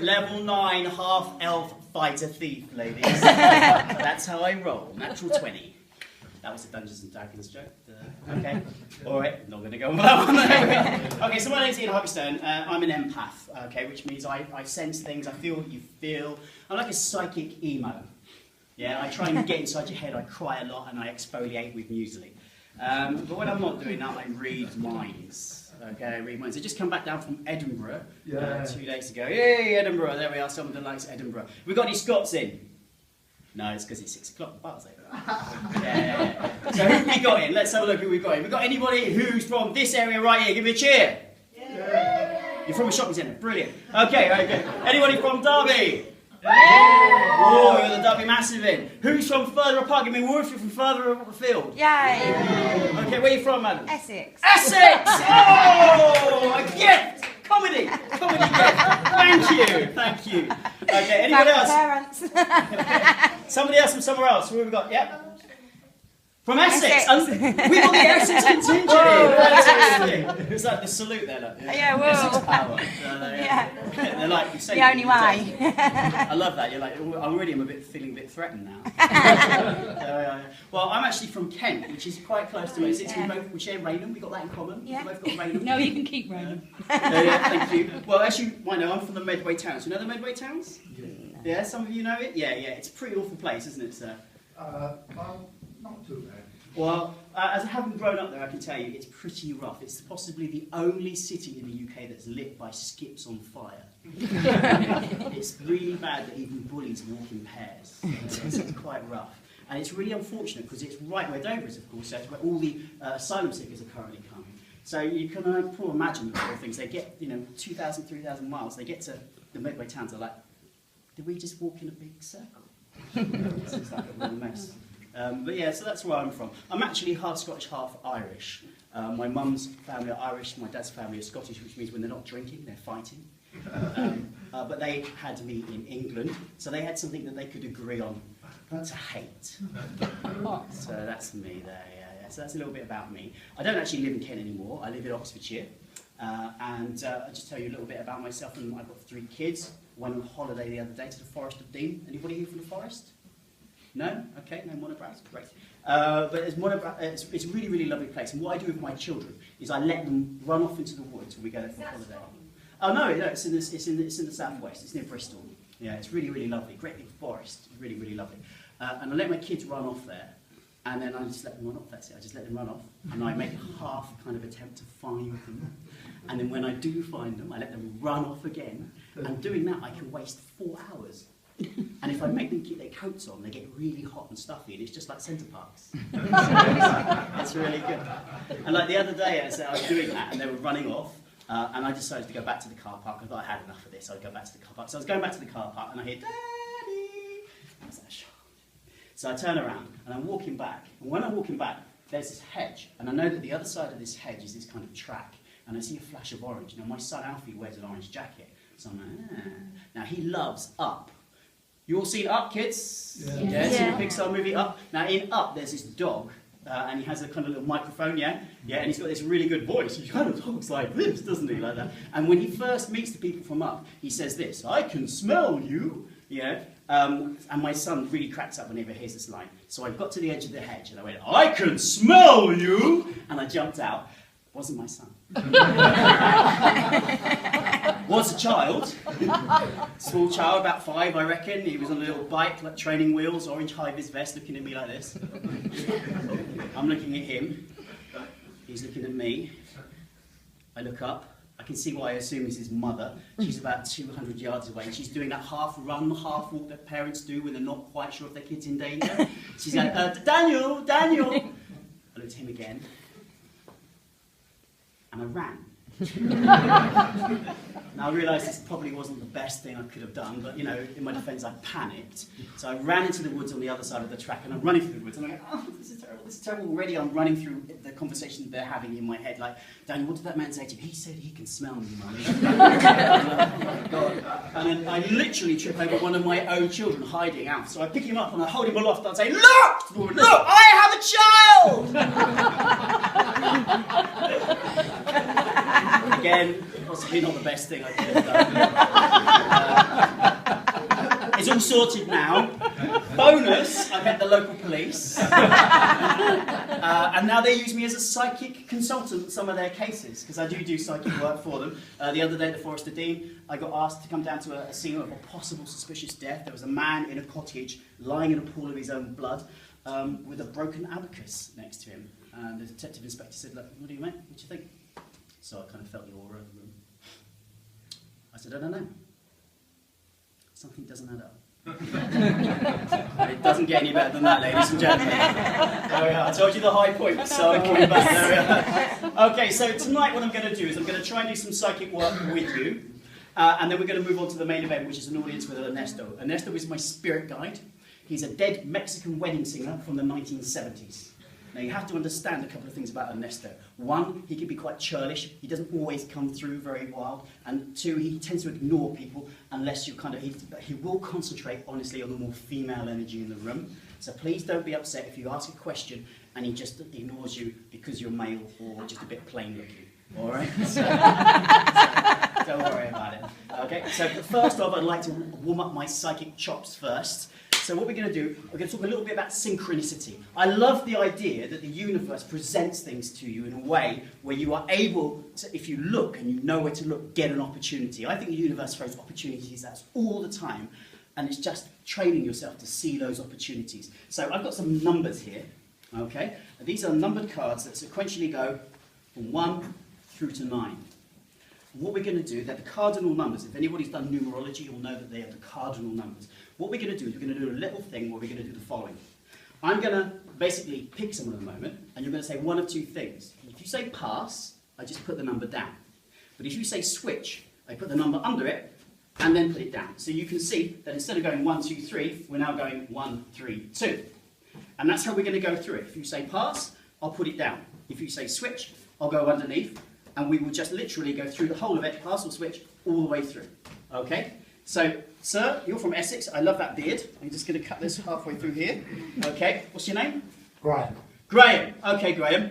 Level 9 half-elf fighter thief, ladies. That's how I roll. Natural 20. That was a Dungeons and Dragons joke. Okay. All right. Not going to go on that one. Okay, so my name's Ian Harvestone. I'm an empath, okay, which means I sense things. I feel what you feel. I'm like a psychic emo. Yeah, I try and get inside your head. I cry a lot and I exfoliate with muesli. But when I'm not doing that, I read minds. Okay, I read minds. I just come back down from Edinburgh 2 days ago. Yay, Edinburgh. There we are. Someone that likes Edinburgh. We got any Scots in? No, it's because it's 6 o'clock. The bar's over. Yeah. So who have we got in? Let's have a look who we've got in. We've got anybody who's from this area right here. Give me a cheer. Yeah. You're from a shopping centre. Brilliant. Okay, okay. Anybody from Derby? Yeah. Oh, you're the Derby massive in. Who's from further apart? Give me a word from further afield. Yay. Okay, where are you from, madam? Essex. Essex! Oh, a gift! Comedy gift. Thank you. Okay, anybody else? Parents. Somebody else from somewhere else. Who have we got? Yep. From Essex. Essex. We got the Essex contingent. Fantastic. It's like the salute there, look. Yeah, well. Essex power. Yeah. They're like, you say The only way. I love that. You're like, I already am feeling a bit threatened now. Well, I'm actually from Kent, which is quite close to us. We share Raynham. We got that in common. Yeah. We both got Raynham. No, you can keep Raynham. Thank you. Well, as you might know, I'm from the Medway Towns. You know the Medway Towns? Yeah, some of you know it? Yeah. It's a pretty awful place, isn't it, sir? Not too bad. Well, as I haven't grown up there, I can tell you it's pretty rough. It's possibly the only city in the UK that's lit by skips on fire. It's really bad that even bullies walk in pairs. It's quite rough. And it's really unfortunate because it's right where Dover is, of course, so it's where all the asylum seekers are currently coming. So you can probably imagine the sort of things. They get, 2,000, 3,000 miles, they get to the Medway towns, they're like, did we just walk in a big circle? It's just like a real mess. But yeah, so that's where I'm from. I'm actually half Scottish, half Irish. My mum's family are Irish, my dad's family are Scottish, which means when they're not drinking, they're fighting. But they had me in England, so they had something that they could agree on to hate. So that's me there, yeah. So that's a little bit about me. I don't actually live in Kent anymore, I live in Oxfordshire. And I'll just tell you a little bit about myself. And I've got 3 kids. Went on holiday the other day to the Forest of Dean. Anybody here from the forest? No? Okay, no monographs? Great. But it's a really, really lovely place. And what I do with my children is I let them run off into the woods when we go there for holiday. Oh no, it's in the southwest. It's near Bristol. Yeah, it's really, really lovely. Great big forest. Really, really lovely. And I let my kids run off there. And then I just let them run off. That's it. I just let them run off. And I make a half kind of attempt to find them. And then when I do find them, I let them run off again. And doing that, I can waste 4 hours. And if I make them keep their coats on, they get really hot and stuffy, and it's just like Centre Parks. It's really good. And like the other day, I was doing that, and they were running off, and I decided to go back to the car park. I thought I had enough of this, I'd go back to the car park. So I was going back to the car park, and I hear, Daddy! I was like, shut up. So I turn around, and I'm walking back. And when I'm walking back, there's this hedge, and I know that the other side of this hedge is this kind of track, and I see a flash of orange. Now, my son Alfie wears an orange jacket, so I'm like, ah. Now, he loves Up. You all seen Up, kids? Yeah, seen the Pixar movie Up? Now, in Up, there's this dog, and he has a kind of little microphone, yeah, and he's got this really good voice. He kind of talks like this, doesn't he, like that? And when he first meets the people from Up, he says this, I can smell you, and my son really cracks up whenever he hears this line. So I got to the edge of the hedge, and I went, I can smell you, and I jumped out. Wasn't my son. Was a child, small child, about 5, I reckon. He was on a little bike, like training wheels, orange high-vis vest, looking at me like this. I'm looking at him. He's looking at me. I look up. I can see what I assume is his mother. She's about 200 yards away. She's doing that half-run, half-walk that parents do when they're not quite sure if their kid's in danger. She's like, Daniel! I looked at him again. And I ran. Now I realised this probably wasn't the best thing I could have done, but in my defence I panicked. So I ran into the woods on the other side of the track, and I'm running through the woods, and I'm like, oh, this is terrible. Already I'm running through the conversation they're having in my head, like, Daniel, what did that man say to you? He said he can smell me, Mummy. Oh my God. And then I literally trip over one of my own children hiding out. So I pick him up and I hold him aloft and I say, look, I have a child! Again, possibly not the best thing I could have done. all sorted now. Bonus, I met the local police. And now they use me as a psychic consultant in some of their cases, because I do psychic work for them. The other day at the Forest of Dean, I got asked to come down to a scene of a possible suspicious death. There was a man in a cottage lying in a pool of his own blood with a broken abacus next to him. And the detective inspector said, "Look, what do you make? What do you think?" So I kind of felt the aura of the room. I said, "I don't know. Something doesn't add up." It doesn't get any better than that, ladies and gentlemen. There we are. I told you the high point, so I'm coming back. There we are. Okay, so tonight what I'm going to do is I'm going to try and do some psychic work with you, and then we're going to move on to the main event, which is an audience with Ernesto. Ernesto is my spirit guide. He's a dead Mexican wedding singer from the 1970s. Now, you have to understand a couple of things about Ernesto. One, he can be quite churlish. He doesn't always come through very wild. And two, he tends to ignore people unless you he will concentrate, honestly, on the more female energy in the room. So please don't be upset if you ask a question and he just ignores you because you're male or just a bit plain looking. All right? So don't worry about it. Okay, so first off, I'd like to warm up my psychic chops first. So what we're going to do, we're going to talk a little bit about synchronicity. I love the idea that the universe presents things to you in a way where you are able to, if you look and you know where to look, get an opportunity. I think the universe throws opportunities at us all the time, and it's just training yourself to see those opportunities. So I've got some numbers here, okay? And these are numbered cards that sequentially go from 1 through to 9. And what we're going to do, they're the cardinal numbers. If anybody's done numerology, you'll know that they are the cardinal numbers. What we're going to do is we're going to do a little thing where we're going to do the following. I'm going to basically pick someone at the moment, and you're going to say one of two things. If you say pass, I just put the number down. But if you say switch, I put the number under it, and then put it down. So you can see that instead of going 1, 2, 3, we're now going 1, 3, 2. And that's how we're going to go through it. If you say pass, I'll put it down. If you say switch, I'll go underneath, and we will just literally go through the whole of it, pass or switch, all the way through. Okay? So, sir, you're from Essex. I love that beard. I'm just going to cut this halfway through here. Okay, what's your name? Graham. Graham. Okay, Graham.